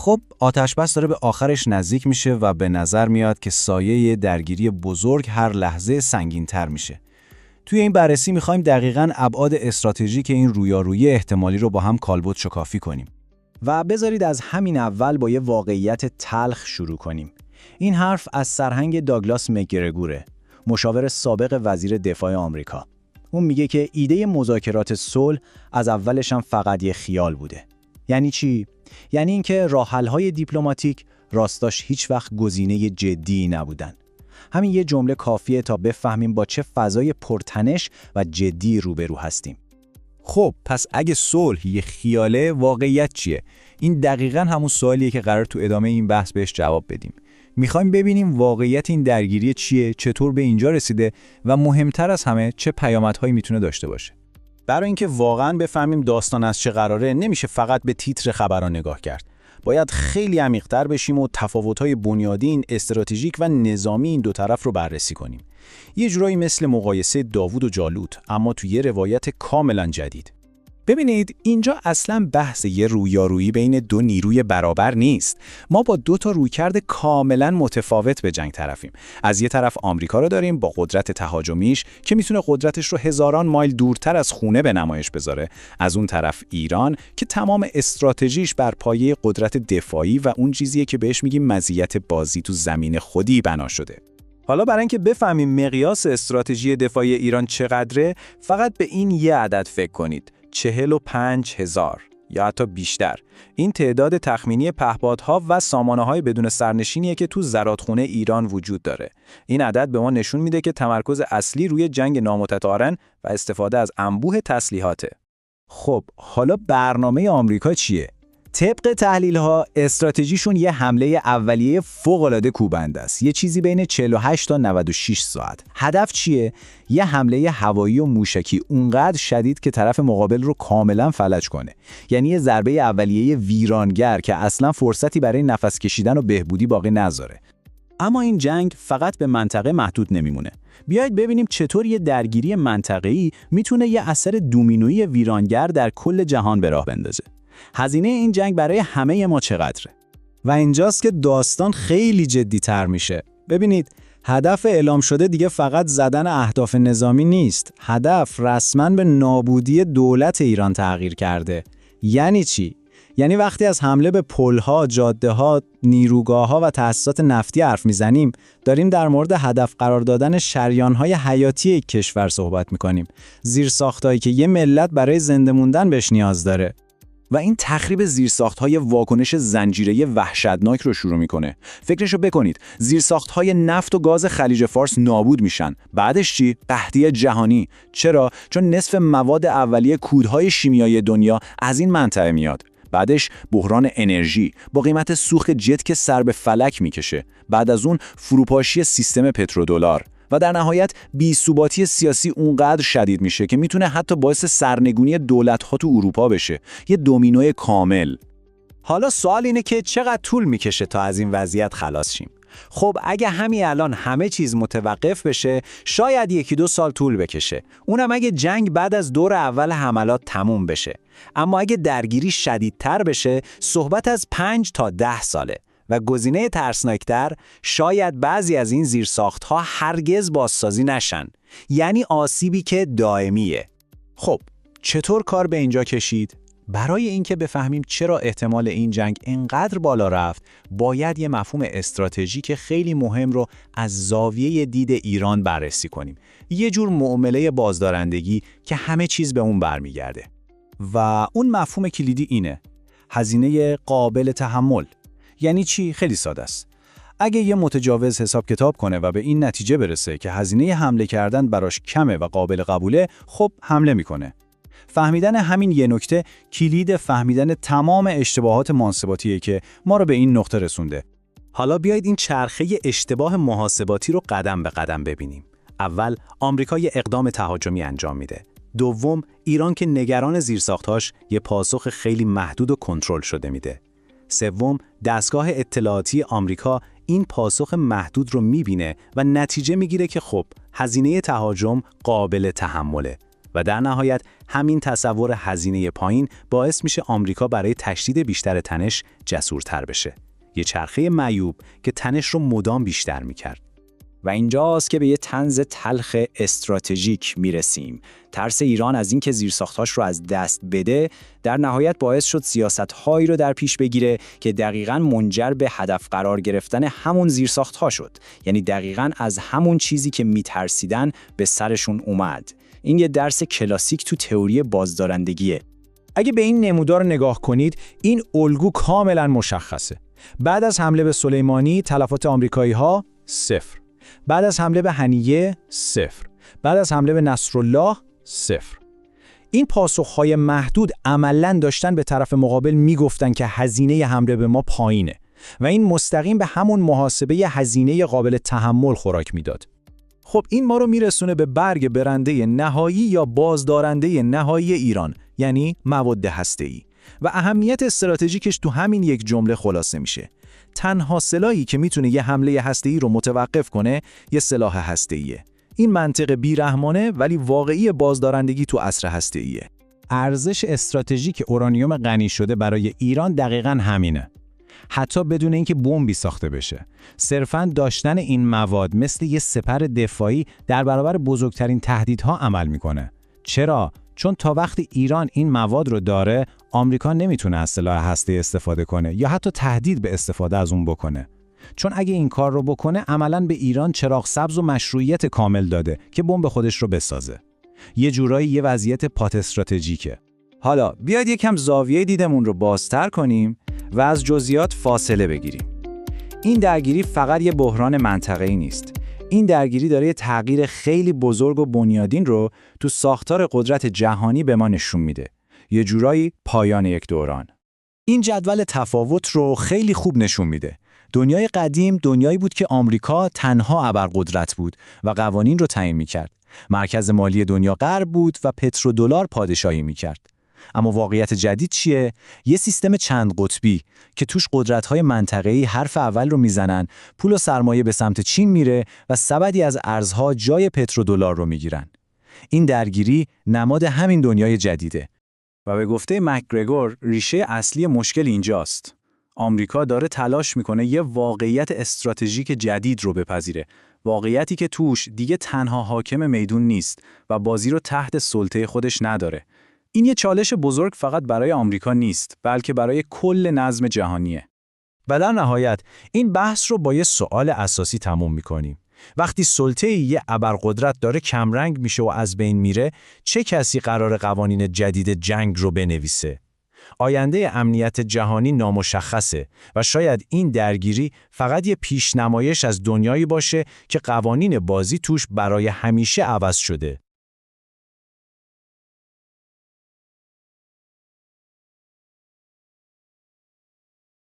خب آتش‌بس داره به آخرش نزدیک میشه و به نظر میاد که سایه درگیری بزرگ هر لحظه سنگین‌تر میشه. توی این بررسی میخوایم دقیقاً ابعاد استراتژیک این رویارویی احتمالی رو با هم کالبد شکافی کنیم. و بذارید از همین اول با یه واقعیت تلخ شروع کنیم. این حرف از سرهنگ داگلاس مک‌گرگوره، مشاور سابق وزیر دفاع آمریکا. اون میگه که ایده مذاکرات صلح از اولش هم فقط یه خیال بوده. یعنی چی؟ یعنی اینکه راه‌حل‌های دیپلماتیک راستاش هیچ وقت گزینه جدی نبودن. همین یه جمله کافیه تا بفهمیم با چه فضای پرتنش و جدی روبرو هستیم. خب پس اگه صلح یه خیاله، واقعیت چیه؟ این دقیقاً همون سوالیه که قرار تو ادامه این بحث بهش جواب بدیم. میخوایم ببینیم واقعیت این درگیری چیه، چطور به اینجا رسیده و مهمتر از همه چه پیامدهایی میتونه داشته باشه. برای اینکه واقعاً بفهمیم داستان از چه قراره، نمیشه فقط به تیتر خبرها نگاه کرد. باید خیلی عمیق‌تر بشیم و تفاوت‌های بنیادین، استراتژیک و نظامی این دو طرف رو بررسی کنیم. یه جورایی مثل مقایسه داوود و جالوت، اما تو یه روایت کاملاً جدید. ببینید اینجا اصلاً بحث یه رویارویی بین دو نیروی برابر نیست. ما با دو تا رویکرد کاملاً متفاوت به جنگ طرفیم. از یه طرف آمریکا رو داریم با قدرت تهاجمیش که میتونه قدرتش رو هزاران مایل دورتر از خونه به نمایش بذاره. از اون طرف ایران که تمام استراتژیش بر پایه قدرت دفاعی و اون چیزیه که بهش میگیم مزیت بازی تو زمین خودی بنا شده. حالا برای اینکه بفهمیم مقیاس استراتژی دفاعی ایران چقدره، فقط به این یه عدد فکر کنید. 45,000 یا حتی بیشتر. این تعداد تخمینی پهپادها و سامانه‌های بدون سرنشینیه که تو زرادخونه ایران وجود داره. این عدد به ما نشون میده که تمرکز اصلی روی جنگ نامتقارن و استفاده از انبوه تسلیحاته. خب حالا برنامه آمریکا چیه؟ طبق تحلیل‌ها استراتژیشون یه حمله اولیه فوق‌العاده کوبنده است. یه چیزی بین 48 تا 96 ساعت. هدف چیه؟ یه حمله هوایی و موشکی اونقدر شدید که طرف مقابل رو کاملا فلج کنه. یعنی یه ضربه اولیه ویرانگر که اصلا فرصتی برای نفس کشیدن و بهبودی باقی نذاره. اما این جنگ فقط به منطقه محدود نمیمونه. بیایید ببینیم چطور یه درگیری منطقه‌ای میتونه یه اثر دومینویی ویرانگر در کل جهان به راه بندازه. هزینه این جنگ برای همه ما چقدره؟ و اینجاست که داستان خیلی جدی‌تر میشه. ببینید، هدف اعلام شده دیگه فقط زدن اهداف نظامی نیست. هدف رسما به نابودی دولت ایران تغییر کرده. یعنی چی؟ یعنی وقتی از حمله به پل‌ها، جاده‌ها، نیروگاه‌ها و تأسیسات نفتی حرف میزنیم، داریم در مورد هدف قرار دادن شریان‌های حیاتی یک کشور صحبت می‌کنیم. زیرساختایی که یه ملت برای زنده موندن بهش نیاز داره. و این تخریب زیرساخت‌های واکنش زنجیره‌ای وحشتناک رو شروع می‌کنه. فکرشو بکنید، زیرساخت‌های نفت و گاز خلیج فارس نابود میشن. بعدش چی؟ قحطی جهانی. چرا؟ چون نصف مواد اولیه کودهای شیمیایی دنیا از این منطقه میاد. بعدش بحران انرژی با قیمت سوخت جت که سر به فلک میکشه. بعد از اون فروپاشی سیستم پترودلار. و در نهایت بی‌ثباتی سیاسی اونقدر شدید میشه که میتونه حتی باعث سرنگونی دولت‌ها تو اروپا بشه. یه دومینوی کامل. حالا سوال اینه که چقدر طول میکشه تا از این وضعیت خلاص شیم؟ خب اگه همین الان همه چیز متوقف بشه، شاید 1-2 سال طول بکشه. اونم اگه جنگ بعد از دور اول حملات تموم بشه. اما اگه درگیری شدیدتر بشه، صحبت از 5 تا 10 ساله. و گزینه ترسناکتر، شاید بعضی از این زیرساخت‌ها هرگز بازسازی نشن. یعنی آسیبی که دائمیه. خب چطور کار به اینجا کشید؟ برای اینکه بفهمیم چرا احتمال این جنگ اینقدر بالا رفت، باید یه مفهوم استراتژیک خیلی مهم رو از زاویه دید ایران بررسی کنیم. یه جور معامله بازدارندگی که همه چیز به اون برمیگرده. و اون مفهوم کلیدی اینه: هزینه قابل تحمل. یعنی چی؟ خیلی ساده است. اگه یه متجاوز حساب کتاب کنه و به این نتیجه برسه که هزینه حمله کردن براش کمه و قابل قبوله، خب حمله میکنه. فهمیدن همین یه نکته کلید فهمیدن تمام اشتباهات محاسباتیه که ما رو به این نقطه رسونده. حالا بیایید این چرخه اشتباه محاسباتی رو قدم به قدم ببینیم. اول، آمریکا یه اقدام تهاجمی انجام میده. دوم، ایران که نگران زیرساختاش یه پاسخ خیلی محدود و کنترل شده میده. سوم، دستگاه اطلاعاتی آمریکا این پاسخ محدود رو میبینه و نتیجه میگیره که خب هزینه تهاجم قابل تحمله. و در نهایت همین تصور هزینه پایین باعث میشه آمریکا برای تشدید بیشتر تنش جسورتر بشه. یه چرخه معیوب که تنش رو مدام بیشتر میکرد. و اینجاست که به یه طنز تلخ استراتژیک میرسیم. ترس ایران از اینکه زیرساخت‌هاش رو از دست بده در نهایت باعث شد سیاست‌هایی رو در پیش بگیره که دقیقاً منجر به هدف قرار گرفتن همون زیرساخت‌ها شد. یعنی دقیقاً از همون چیزی که میترسیدن به سرشون اومد. این یه درس کلاسیک تو تئوری بازدارندگیه. اگه به این نمودار نگاه کنید، این الگو کاملاً مشخصه. بعد از حمله به سلیمانی تلفات آمریکایی‌ها 0. بعد از حمله به هنیه 0. بعد از حمله به نصرالله 0. این پاسخهای محدود عملاً داشتن به طرف مقابل میگفتن که هزینه حمله به ما پایینه و این مستقیم به همون محاسبه هزینه قابل تحمل خوراک میداد. خب این ما رو میرسونه به برگ برنده نهایی یا بازدارنده نهایی ایران، یعنی مواد هسته‌ای، و اهمیت استراتژیکش تو همین یک جمله خلاصه میشه. تنها سلاحی که میتونه یه حمله هسته‌ای رو متوقف کنه یه سلاح هسته‌ایه. این منطق بیرحمانه ولی واقعی بازدارندگی تو عصر هسته‌ایه. ارزش استراتژیک اورانیوم غنی شده برای ایران دقیقاً همینه. حتی بدون اینکه بمبی ساخته بشه. صرفاً داشتن این مواد مثل یه سپر دفاعی در برابر بزرگترین تهدیدها عمل میکنه. چرا؟ چون تا وقتی ایران این مواد رو داره، آمریکا نمیتونه از سلاح هسته‌ای استفاده کنه یا حتی تهدید به استفاده از اون بکنه. چون اگه این کار رو بکنه، عملاً به ایران چراغ سبز و مشروعیت کامل داده که بمب خودش رو بسازه. یه جورایی یه وضعیت پات استراتژیکه. حالا بیاید یکم زاویه دیدمون رو بازتر کنیم و از جزئیات فاصله بگیریم. این درگیری فقط یه بحران منطقه‌ای نیست. این درگیری داره یه تغییر خیلی بزرگ و بنیادین رو تو ساختار قدرت جهانی به ما نشون میده. یه جورایی پایان یک دوران. این جدول تفاوت رو خیلی خوب نشون میده. دنیای قدیم دنیایی بود که آمریکا تنها ابرقدرت بود و قوانین رو تعیین میکرد. مرکز مالی دنیا غرب بود و پترودلار پادشاهی میکرد. اما واقعیت جدید چیه؟ یه سیستم چند قطبی که توش قدرت‌های منطقه‌ای حرف اول رو میزنن، پول و سرمایه به سمت چین میره و سبدی از ارزها جای پترودلار رو میگیرن. این درگیری نماد همین دنیای جدیده. و به گفته مکگرگور، ریشه اصلی مشکل اینجاست. آمریکا داره تلاش میکنه یه واقعیت استراتژیک جدید رو بپذیره. واقعیتی که توش دیگه تنها حاکم میدون نیست و بازی رو تحت سلطه خودش نداره. این یه چالش بزرگ فقط برای آمریکا نیست، بلکه برای کل نظم جهانیه. و در نهایت این بحث رو با یه سوال اساسی تموم می‌کنیم. وقتی سلطه یه ابرقدرت داره کمرنگ میشه و از بین میره، چه کسی قرار قوانین جدید جنگ رو بنویسه؟ آینده امنیت جهانی نامشخصه و شاید این درگیری فقط یه پیشنمایش از دنیایی باشه که قوانین بازی توش برای همیشه عوض شده.